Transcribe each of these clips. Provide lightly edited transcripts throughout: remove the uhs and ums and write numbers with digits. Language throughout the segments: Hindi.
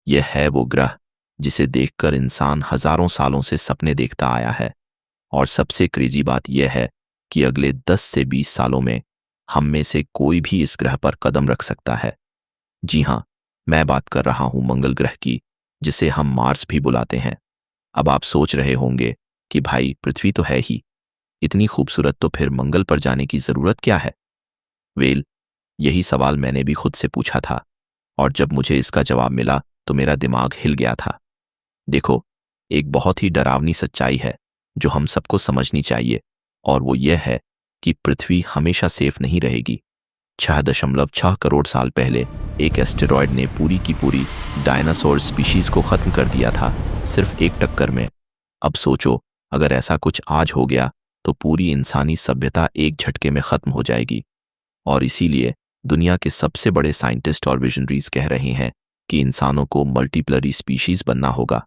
यह है वो ग्रह जिसे देखकर इंसान हजारों सालों से सपने देखता आया है। और सबसे क्रेजी बात यह है कि अगले 10 से 20 सालों में हम में से कोई भी इस ग्रह पर कदम रख सकता है। जी हाँ, मैं बात कर रहा हूं मंगल ग्रह की, जिसे हम मार्स भी बुलाते हैं। अब आप सोच रहे होंगे कि भाई पृथ्वी तो है ही, इतनी खूबसूरत, तो फिर मंगल पर जाने की जरूरत क्या है? वेल, यही सवाल मैंने भी खुद से पूछा था, और जब मुझे इसका जवाब मिला तो मेरा दिमाग हिल गया था। देखो, एक बहुत ही डरावनी सच्चाई है जो हम सबको समझनी चाहिए, और वो ये है कि पृथ्वी हमेशा सेफ नहीं रहेगी। 6.6 करोड़ साल पहले एक एस्टेरॉयड ने पूरी की पूरी डायनासोर स्पीशीज को खत्म कर दिया था, सिर्फ एक टक्कर में। अब सोचो, अगर ऐसा कुछ आज हो गया तो पूरी इंसानी सभ्यता एक झटके में खत्म हो जाएगी। और इसीलिए दुनिया के सबसे बड़े साइंटिस्ट और विजनरीज कह रहे हैं कि इंसानों को मल्टीप्लरी स्पीशीज बनना होगा,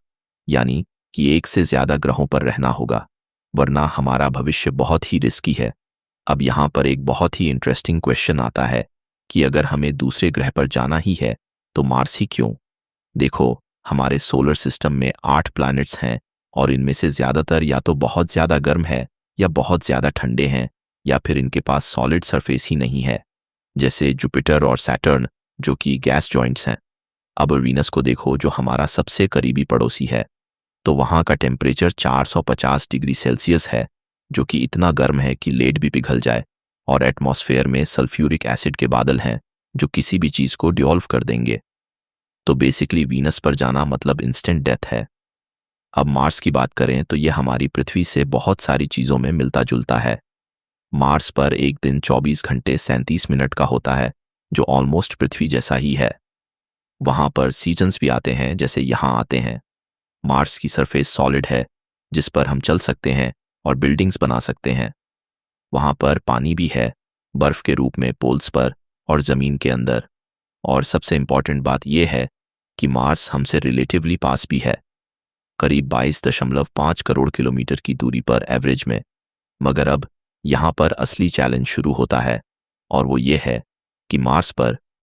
यानी कि एक से ज्यादा ग्रहों पर रहना होगा, वरना हमारा भविष्य बहुत ही रिस्की है। अब यहाँ पर एक बहुत ही इंटरेस्टिंग क्वेश्चन आता है कि अगर हमें दूसरे ग्रह पर जाना ही है तो मार्स ही क्यों? देखो, हमारे सोलर सिस्टम में 8 प्लैनेट्स हैं, और इनमें से ज्यादातर या तो बहुत ज्यादा गर्म है, या बहुत ज्यादा ठंडे हैं, या फिर इनके पास सॉलिड सरफेस ही नहीं है, जैसे जुपिटर और सैटर्न जो कि गैस जॉइंट्स हैं। अब वीनस को देखो, जो हमारा सबसे करीबी पड़ोसी है, तो वहाँ का टेम्परेचर 450 डिग्री सेल्सियस है, जो कि इतना गर्म है कि लेड भी पिघल जाए, और एटमॉस्फेयर में सल्फ्यूरिक एसिड के बादल हैं जो किसी भी चीज को डिसॉल्व कर देंगे। तो बेसिकली वीनस पर जाना मतलब इंस्टेंट डेथ है। अब मार्स की बात करें तो यह हमारी पृथ्वी से बहुत सारी चीजों में मिलता जुलता है। मार्स पर एक दिन 24 घंटे 37 मिनट का होता है, जो ऑलमोस्ट पृथ्वी जैसा ही है। वहां पर सीजन्स भी आते हैं जैसे यहाँ आते हैं। मार्स की सरफेस सॉलिड है, जिस पर हम चल सकते हैं और बिल्डिंग्स बना सकते हैं। वहां पर पानी भी है, बर्फ के रूप में पोल्स पर और जमीन के अंदर। और सबसे इंपॉर्टेंट बात यह है कि मार्स हमसे रिलेटिवली पास भी है, करीब 22.5 करोड़ किलोमीटर की दूरी पर एवरेज में। मगर अब यहाँ पर असली चैलेंज शुरू होता है, और वो ये है कि मार्स पर